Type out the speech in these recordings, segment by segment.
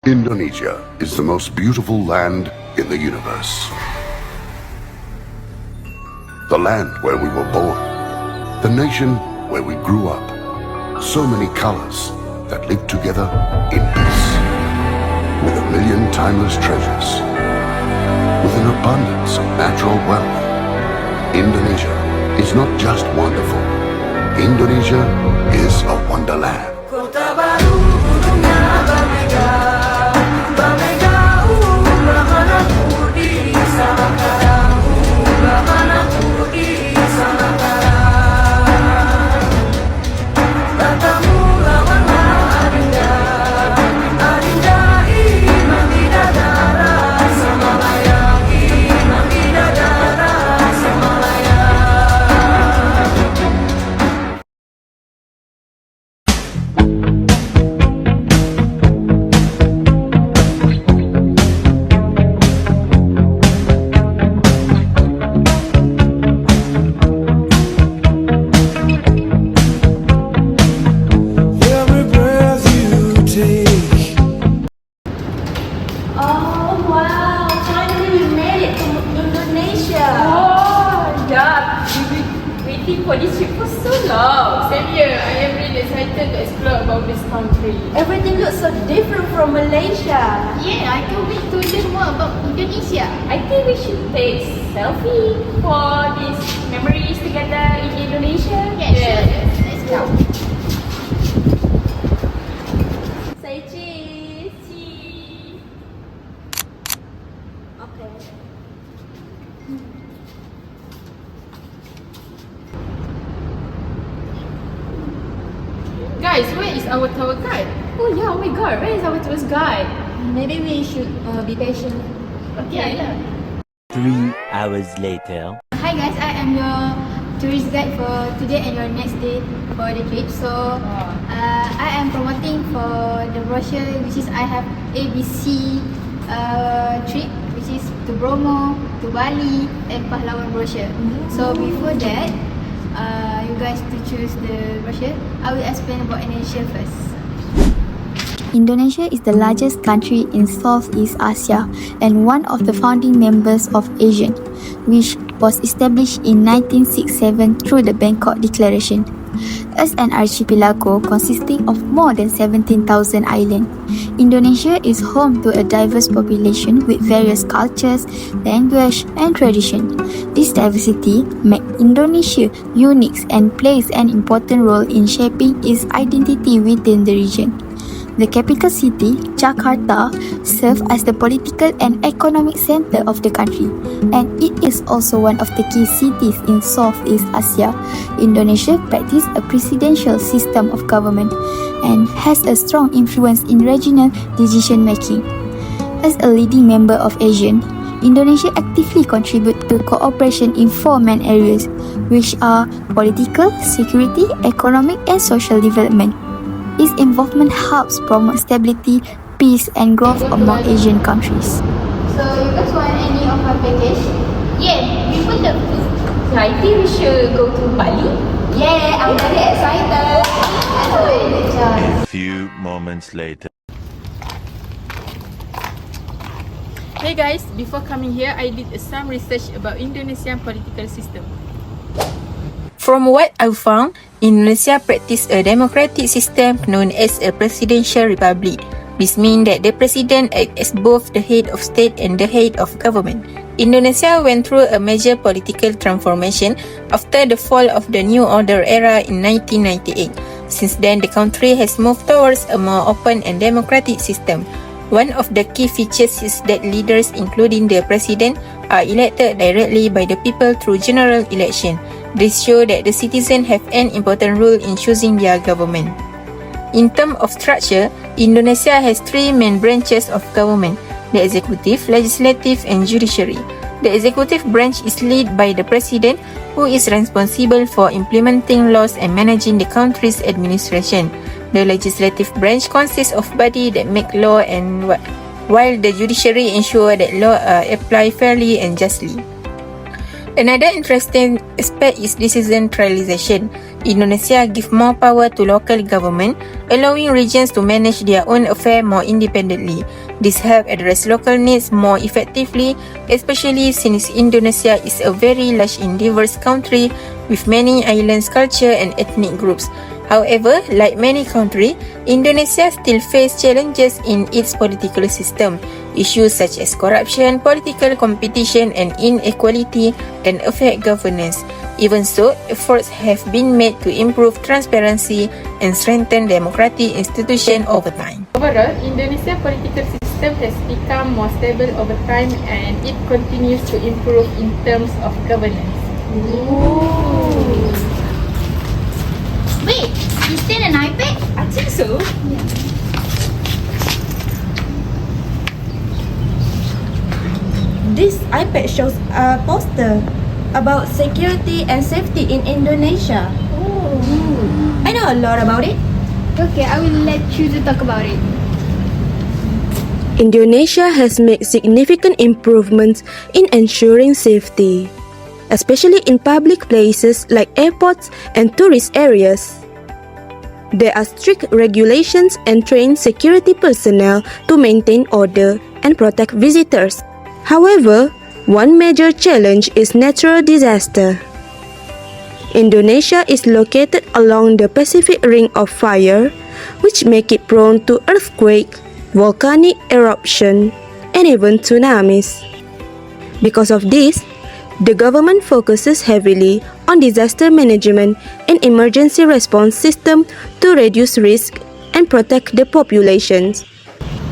Indonesia is the most beautiful land in the universe. The land where we were born. The nation where we grew up. So many colors that live together in peace. With a million timeless treasures. With an abundance of natural wealth. Indonesia is not just wonderful. Indonesia is a wonderland. Kota baru gunungnya berbeda, berbeda bagaimana di sana sekarang, bagaimana di sana sekarang. Katamu lawanlah adinda, adinda imam bidadara, semalayang imam bidadara, semalayang. Every breath you take. Oh wow! Finally we made it to Indonesia. Oh, yeah, we've been waiting for this trip for so long. Same here, I am really excited to explore about this country. Everything looks so different from Malaysia. Yeah, I can't wait to learn more about Indonesia. I think we should take selfie for these memories together in Indonesia. Yeah, sure. Let's go. Say cheese. Cheese. Okay. Guys, where is our tour guide? Oh yeah, oh my god, where is our tourist guide? Maybe we should be patient. Okay. Yeah. 3 hours later. Hi guys, I am your tourist guide for today and your next day for the trip. So I am promoting for the brochure, which is I have ABC trip, which is to Bromo, to Bali, and Pahlawan brochure. So before that, you guys to choose the brochure. I will explain about Indonesia first. Indonesia is the largest country in Southeast Asia and one of the founding members of ASEAN, which was established in 1967 through the Bangkok Declaration. As an archipelago consisting of more than 17,000 islands, Indonesia is home to a diverse population with various cultures, language, and tradition. This diversity makes Indonesia unique and plays an important role in shaping its identity within the region. The capital city, Jakarta, serves as the political and economic center of the country, and it is also one of the key cities in Southeast Asia. Indonesia practices a presidential system of government and has a strong influence in regional decision-making. As a leading member of ASEAN, Indonesia actively contributes to cooperation in 4 main areas, which are political, security, economic, and social development. Its involvement helps promote stability, peace, and growth among Asian countries. So you guys want any of our package? Yeah, we would love to. So I think we should go to Bali. Yeah, I'm very excited. I know it, John. A few moments later. Hey guys, before coming here, I did some research about Indonesian political system. From what I found, Indonesia practices a democratic system known as a presidential republic. This means that the president acts as both the head of state and the head of government. Indonesia went through a major political transformation after the fall of the New Order era in 1998. Since then, the country has moved towards a more open and democratic system. One of the key features is that leaders, including the president, are elected directly by the people through general election. This shows that the citizens have an important role in choosing their government. In terms of structure, Indonesia has 3 main branches of government: the executive, legislative, and judiciary. The executive branch is led by the president, who is responsible for implementing laws and managing the country's administration. The legislative branch consists of bodies that make law and while the judiciary ensures that law are applied fairly and justly. Another interesting aspect is decentralization. Indonesia give more power to local government, allowing regions to manage their own affairs more independently. This helps address local needs more effectively, especially since Indonesia is a very large and diverse country with many islands, culture and ethnic groups. However, like many countries, Indonesia still faces challenges in its political system. Issues such as corruption, political competition and inequality can affect governance. Even so, efforts have been made to improve transparency and strengthen democratic institutions over time. Overall, Indonesia's political system has become more stable over time and it continues to improve in terms of governance. Wait, is that an iPad? I think so. This iPad shows a poster about security and safety in Indonesia. I know a lot about it. Okay, I will let you to talk about it. Indonesia has made significant improvements in ensuring safety, especially in public places like airports and tourist areas. There are strict regulations and trained security personnel to maintain order and protect visitors. However, one major challenge is natural disaster. Indonesia is located along the Pacific Ring of Fire, which make it prone to earthquake, volcanic eruption, and even tsunamis. Because of this, the government focuses heavily on disaster management and emergency response system to reduce risk and protect the populations.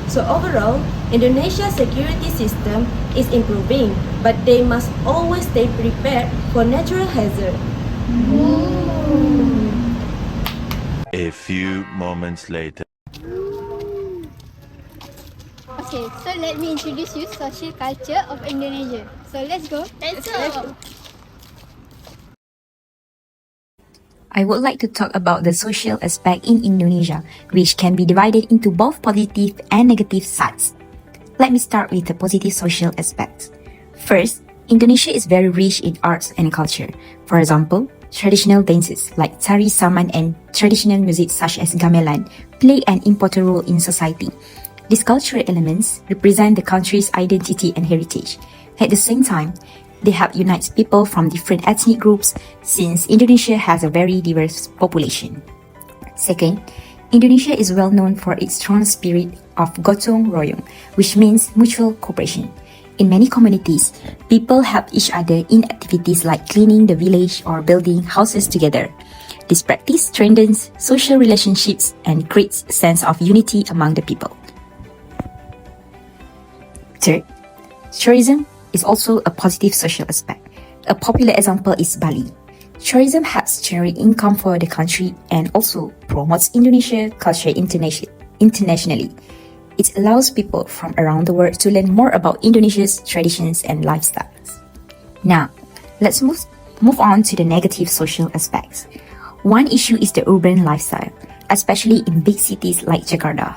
So overall, Indonesia's security system is improving, but they must always stay prepared for natural hazard. A few moments later. Okay, so let me introduce you social culture of Indonesia. So let's go. Let's go. I would like to talk about the social aspect in Indonesia, which can be divided into both positive and negative sides. Let me start with the positive social aspects. First, Indonesia is very rich in arts and culture. For example, traditional dances like tari saman and traditional music such as gamelan play an important role in society. These cultural elements represent the country's identity and heritage. At the same time, they help unite people from different ethnic groups since Indonesia has a very diverse population. Second, Indonesia is well known for its strong spirit of gotong royong, which means mutual cooperation. In many communities, people help each other in activities like cleaning the village or building houses together. This practice strengthens social relationships and creates a sense of unity among the people. Third, tourism is also a positive social aspect. A popular example is Bali. Tourism helps generate income for the country and also promotes Indonesia culture internationally. It allows people from around the world to learn more about Indonesia's traditions and lifestyles. Now, let's move on to the negative social aspects. One issue is the urban lifestyle, especially in big cities like Jakarta.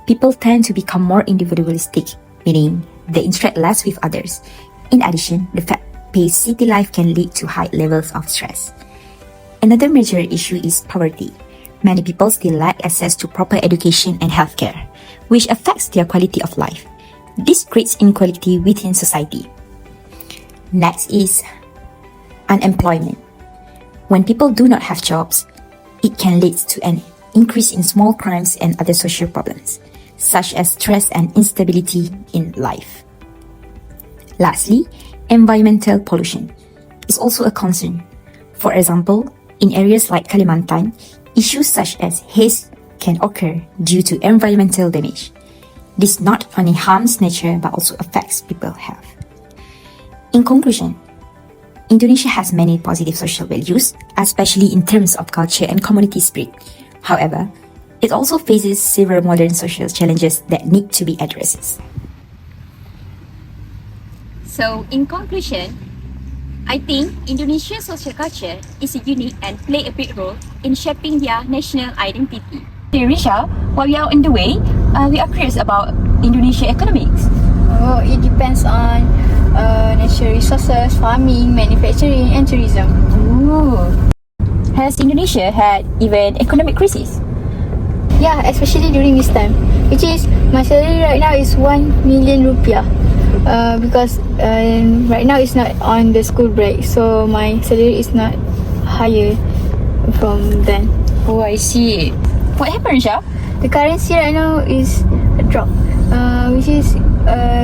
People tend to become more individualistic, meaning they interact less with others. In addition, the fast-paced city life can lead to high levels of stress. Another major issue is poverty. Many people still lack access to proper education and healthcare, which affects their quality of life. This creates inequality within society. Next is unemployment. When people do not have jobs, it can lead to an increase in small crimes and other social problems, such as stress and instability in life. Lastly, environmental pollution is also a concern. For example, in areas like Kalimantan, issues such as haze can occur due to environmental damage. This not only harms nature but also affects people's health. In conclusion, Indonesia has many positive social values, especially in terms of culture and community spirit. However, it also faces several modern social challenges that need to be addressed. So, in conclusion, I think Indonesia's social culture is unique and play a big role in shaping their national identity. Risha, while we are on the way, we are curious about Indonesia economics. Oh, it depends on natural resources, farming, manufacturing, and tourism. Ooh. Has Indonesia had even economic crisis? Yeah, especially during this time, which is my salary right now is 1 million rupiah. Because right now it's not on the school break, so my salary is not higher from then. Oh, I see. What happened, Risha? The currency right now is a drop, which is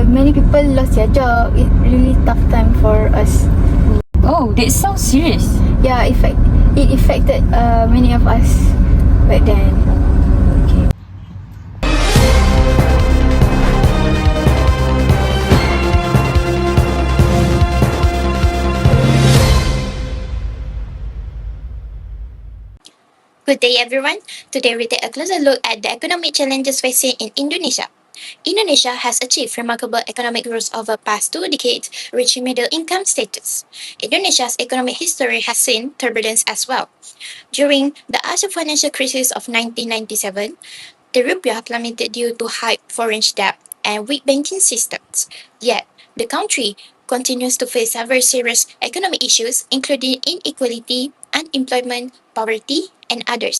many people lost their job. It really tough time for us. Oh, that sounds serious. Yeah, it affected many of us back then. Good day, everyone. Today we take a closer look at the economic challenges facing in Indonesia. Indonesia has achieved remarkable economic growth over past 2 decades, reaching middle income status. Indonesia's economic history has seen turbulence as well. During the Asia financial crisis of 1997, the rupiah plummeted due to high foreign debt and weak banking systems. Yet, the country continues to face several serious economic issues, including inequality, unemployment, poverty, and others.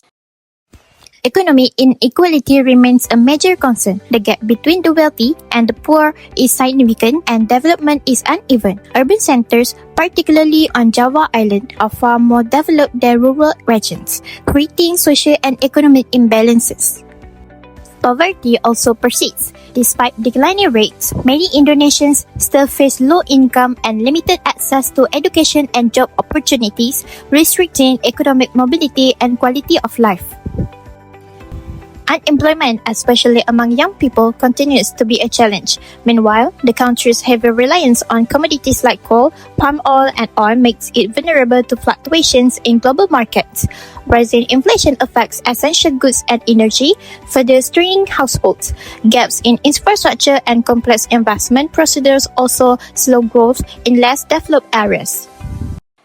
Economic inequality remains a major concern. The gap between the wealthy and the poor is significant and development is uneven. Urban centers, particularly on Java Island, are far more developed than rural regions, creating social and economic imbalances. Poverty also persists. Despite declining rates, many Indonesians still face low income and limited access to education and job opportunities, restricting economic mobility and quality of life. Unemployment, especially among young people, continues to be a challenge. Meanwhile, the country's heavy reliance on commodities like coal, palm oil, and oil makes it vulnerable to fluctuations in global markets. Rising inflation affects essential goods and energy, further straining households. Gaps in infrastructure and complex investment procedures also slow growth in less developed areas.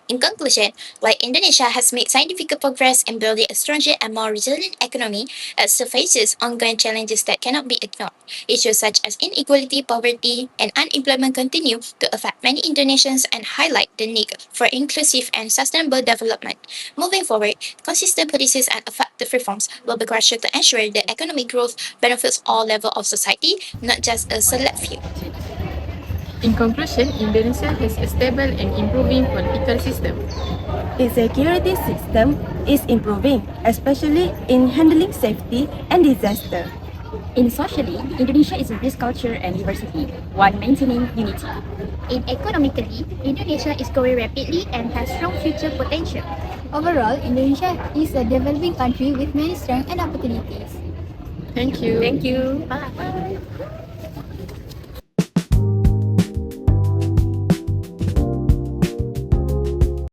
In conclusion, while Indonesia has made significant progress in building a stronger and more resilient economy, it still faces ongoing challenges that cannot be ignored. Issues such as inequality, poverty, and unemployment continue to affect many Indonesians and highlight the need for inclusive and sustainable development. Moving forward, consistent policies and effective reforms will be crucial to ensure that economic growth benefits all levels of society, not just a select few. In conclusion, Indonesia has a stable and improving political system. Its security system is improving, especially in handling safety and disaster. In socially, Indonesia is a rich culture and diversity, while maintaining unity. In economically, Indonesia is growing rapidly and has strong future potential. Overall, Indonesia is a developing country with many strengths and opportunities. Thank you. Thank you. Bye.